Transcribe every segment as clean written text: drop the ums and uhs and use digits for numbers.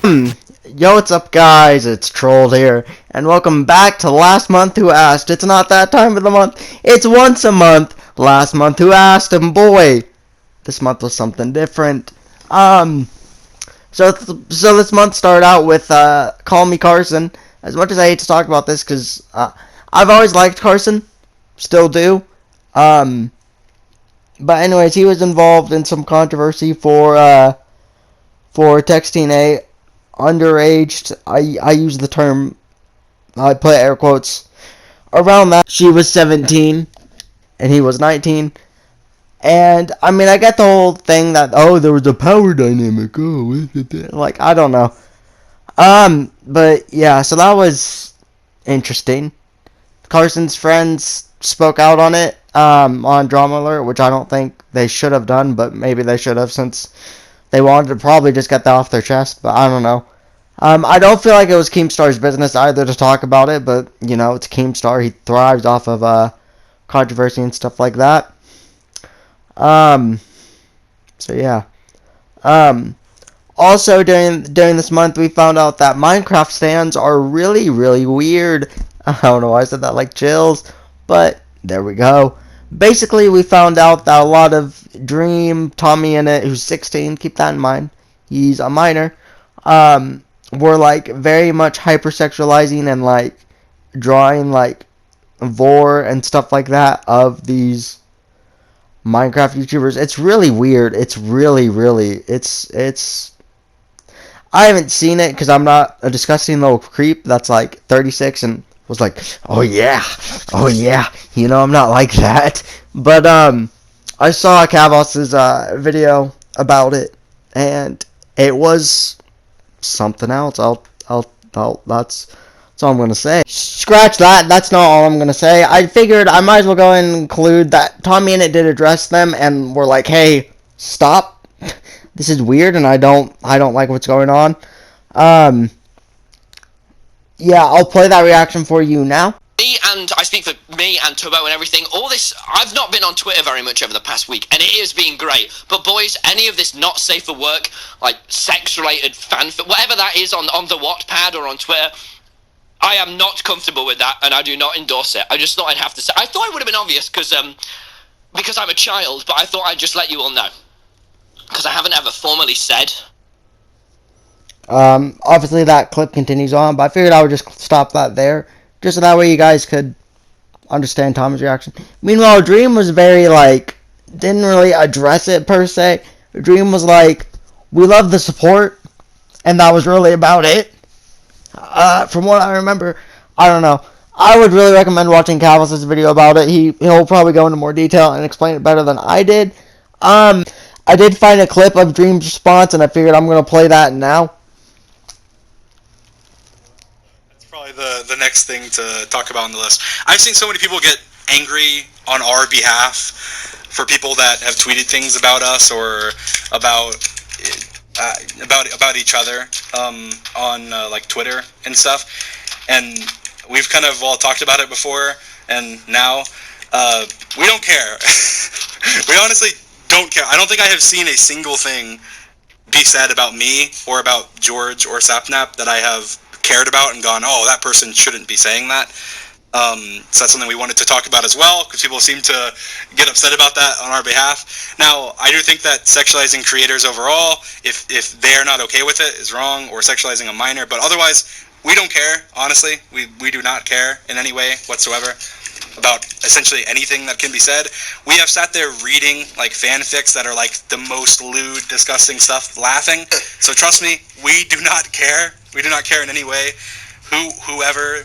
Yo, what's up, guys? It's Trolled here, and welcome back to Last Month Who Asked. It's not that time of the month, it's once a month. Last Month Who Asked, and boy, this month was something different. So this month started out with Call Me Carson. As much as I hate to talk about this, because I've always liked Carson, still do. But anyways, he was involved in some controversy for texting a underaged, I use the term, I put air quotes around that. She was 17 and he was 19. And I mean, I get the whole thing that, oh, there was a power dynamic. Oh, like, I don't know. But yeah, so that was interesting. Carson's friends spoke out on it, on Drama Alert, which I don't think they should have done, but maybe they should have, since they wanted to probably just get that off their chest, but I don't know. I don't feel like it was Keemstar's business either to talk about it, but, you know, it's Keemstar. He thrives off of controversy and stuff like that. So yeah. Also, during this month, we found out that Minecraft stands are really, really weird. I don't know why I said that like chills, but there we go. Basically, we found out that a lot of Dream, Tommy in it, who's 16, keep that in mind, he's a minor, were like very much hypersexualizing and like drawing like vor and stuff like that of these Minecraft YouTubers. It's really weird. It's really, it's I haven't seen it because I'm not a disgusting little creep that's like 36 and was like, oh yeah, you know, I'm not like that. But I saw Cavos's video about it, and it was something else. That's all I'm gonna say. Scratch that. That's not all I'm gonna say. I figured I might as well go and include that Tommy and it did address them and were like, hey, stop. This is weird, and I don't like what's going on. Yeah, I'll play that reaction for you now. Me, and I speak for me and Tubbo and everything, all this, I've not been on Twitter very much over the past week, and it has been great, but boys, any of this not safe for work, like sex-related fanfic, whatever that is on the Wattpad or on Twitter, I am not comfortable with that, and I do not endorse it. I just thought I'd have to say, I thought it would have been obvious, because I'm a child, but I thought I'd just let you all know, because I haven't ever formally said. Obviously that clip continues on, but I figured I would just stop that there, just so that way you guys could understand Tommy's reaction. Meanwhile, Dream was very, like, didn't really address it per se. Dream was like, we love the support, and that was really about it. From what I remember, I don't know. I would really recommend watching Cavos' video about it. He'll probably go into more detail and explain it better than I did. I did find a clip of Dream's response, and I figured I'm going to play that now. The next thing to talk about on the list. I've seen so many people get angry on our behalf for people that have tweeted things about us or about each other on like Twitter and stuff. And we've kind of all talked about it before, and now we don't care. We honestly don't care. I don't think I have seen a single thing be said about me or about George or Sapnap that I have cared about and gone, oh, that person shouldn't be saying that. So that's something we wanted to talk about as well, because people seem to get upset about that on our behalf. Now, I do think that sexualizing creators overall, if they're not okay with it, is wrong, or sexualizing a minor, but otherwise, we don't care, honestly. We do not care in any way whatsoever about essentially anything that can be said. We have sat there reading like fanfics that are like the most lewd, disgusting stuff, laughing. So trust me, we do not care. We do not care in any way. Whoever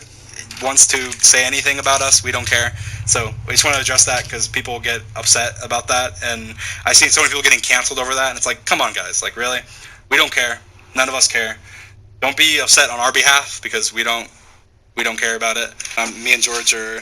wants to say anything about us, we don't care. So we just want to address that because people get upset about that, and I see so many people getting canceled over that, and it's like, come on, guys, like really, we don't care. None of us care. Don't be upset on our behalf because we don't care about it. Me and George are.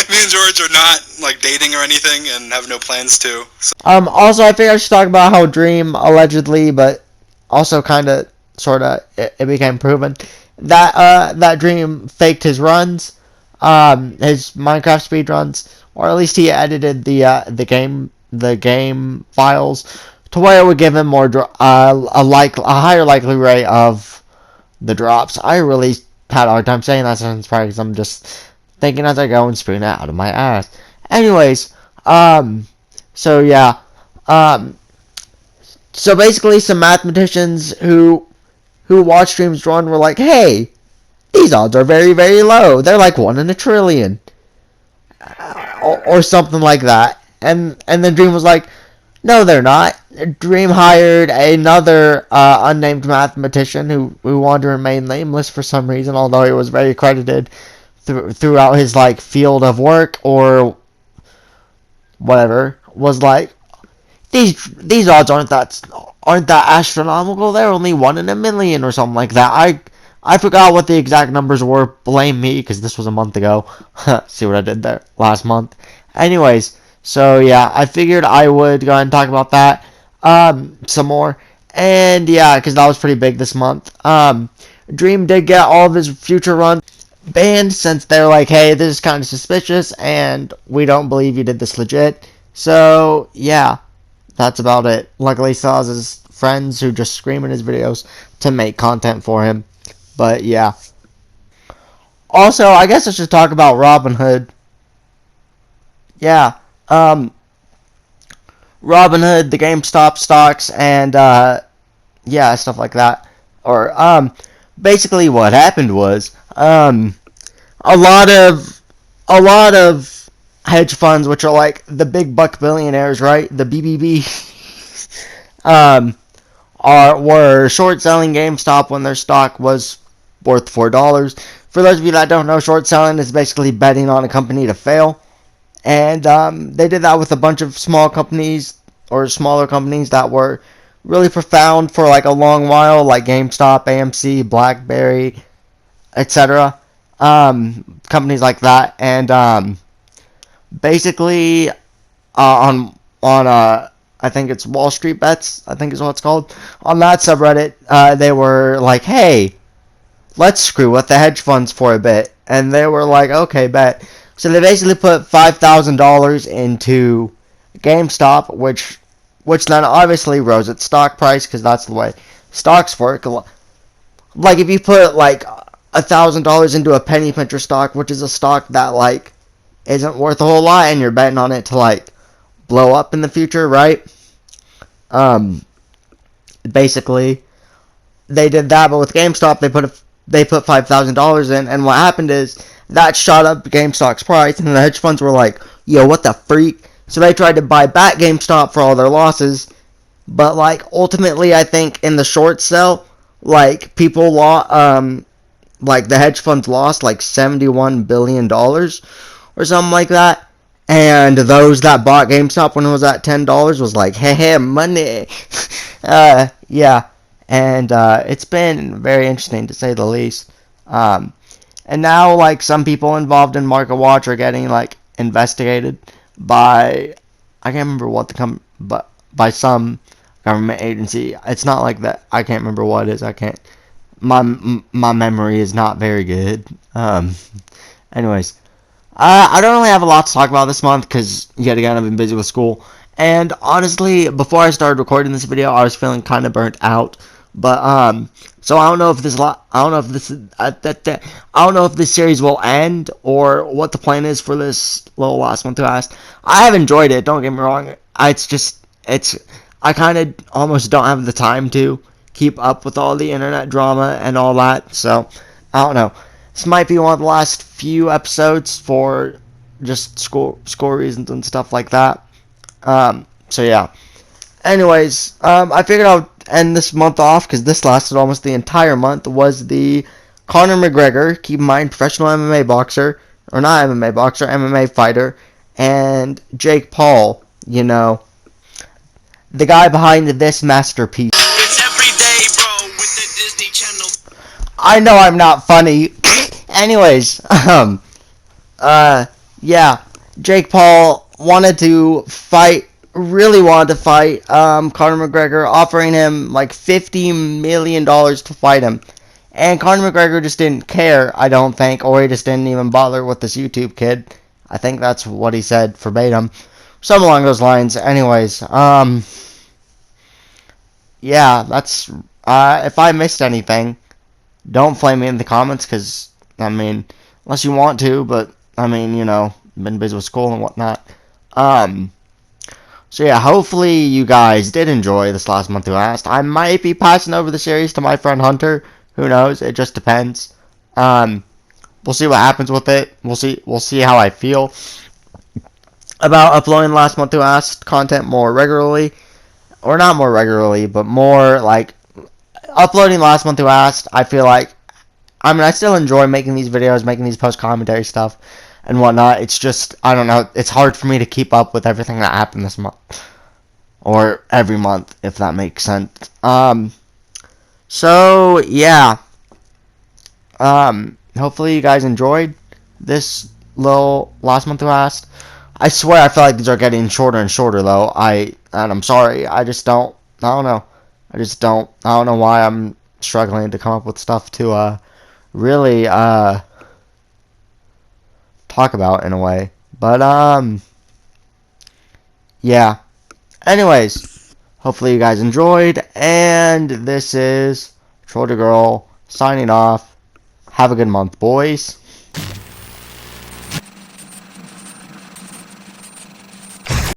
Me and George are not like dating or anything, and have no plans to. So. Also, I think I should talk about how Dream allegedly, but also kind of, sort of, it became proven that Dream faked his runs, his Minecraft speed runs, or at least he edited the game the game files to where it would give him more a higher likely rate of the drops. I really had a hard time saying that sentence probably because I'm just thinking as I go and spewing it out of my ass. Anyways, so yeah, so basically some mathematicians who watched streams drawn were like, hey, these odds are very, very low. They're like 1 in a trillion. Or something like that. And then Dream was like, no, they're not. Dream hired another unnamed mathematician who wanted to remain nameless for some reason, although he was very credited throughout his like field of work or whatever. Was like, these odds aren't that astronomical. They're only 1 in a million or something like that. I forgot what the exact numbers were. Blame me, because this was a month ago. See what I did there last month. Anyways, so yeah, I figured I would go ahead and talk about that some more. And yeah, because that was pretty big this month. Dream did get all of his future runs banned since they're like, hey, this is kind of suspicious, and we don't believe you did this legit. So yeah, that's about it. Luckily, he still has his friends who just scream in his videos to make content for him. But yeah. Also, I guess I should talk about Robinhood. Yeah. Robinhood, the GameStop stocks, and yeah, stuff like that. Or basically what happened was a lot of hedge funds, which are like the big buck billionaires, right? The BBB, were short selling GameStop when their stock was worth $4. For those of you that don't know, short selling is basically betting on a company to fail. And they did that with a bunch of small companies or smaller companies that were really profound for like a long while, like GameStop, AMC, BlackBerry, etc. Companies like that. And basically on I think it's Wall Street Bets, I think is what it's called. On that subreddit, they were like, hey, let's screw with the hedge funds for a bit. And they were like, okay, bet. So they basically put $5,000 into GameStop, which then obviously rose its stock price, because that's the way stocks work. Like, if you put, like, $1,000 into a penny pincher stock, which is a stock that, like, isn't worth a whole lot, and you're betting on it to, like, blow up in the future, right? Basically, they did that, but with GameStop, they put $5,000 in, and what happened is that shot up GameStop's price, and the hedge funds were like, yo, what the freak? So they tried to buy back GameStop for all their losses, but like ultimately, I think in the short sell, like people like the hedge funds lost like $71 billion or something like that. And those that bought GameStop when it was at $10 was like, hey, money. Yeah. And it's been very interesting, to say the least. And now, like, some people involved in MarketWatch are getting, like, investigated by, I can't remember what but by some government agency. It's not like that. I can't remember what it is. I can't. My memory is not very good. Anyways. I don't really have a lot to talk about this month because, yet again, I've been busy with school. And honestly, before I started recording this video, I was feeling kind of burnt out. But so I don't know if this series will end or what the plan is for this little last one to ask. I have enjoyed it. Don't get me wrong. I kind of almost don't have the time to keep up with all the internet drama and all that. So I don't know. This might be one of the last few episodes for just school reasons and stuff like that. So yeah. Anyways, I figured I would end this month off because this lasted almost the entire month. Was the Conor McGregor, keep in mind, professional MMA boxer, or not MMA boxer, MMA fighter, and Jake Paul, you know, the guy behind this masterpiece. It's every day, bro, with the Disney Channel. I know I'm not funny. Anyways, yeah, Jake Paul really wanted to fight Conor McGregor, offering him like $50 million to fight him. And Conor McGregor just didn't care, I don't think, or he just didn't even bother with this YouTube kid. I think that's what he said verbatim. Something along those lines. Anyways, yeah, that's, if I missed anything, don't flame me in the comments, because, I mean, unless you want to, but, I mean, you know, been busy with school and whatnot. So yeah, hopefully you guys did enjoy this last month who asked. I might be passing over the series to my friend Hunter. Who knows? It just depends. We'll see what happens with it. We'll see how I feel about uploading last month who asked content more regularly. Or not more regularly, but more like uploading last month who asked. I feel like, I mean, I still enjoy making these videos, making these post-commentary stuff and whatnot. It's just, I don't know, it's hard for me to keep up with everything that happened this month. Or every month, if that makes sense. So, yeah. Hopefully you guys enjoyed this little last month who asked. I swear I feel like these are getting shorter and shorter, though. And I'm sorry, I don't know. I don't know why I'm struggling to come up with stuff to, really, talk about in a way. But, yeah. Anyways, hopefully you guys enjoyed, and this is Troll the Girl signing off. Have a good month, boys.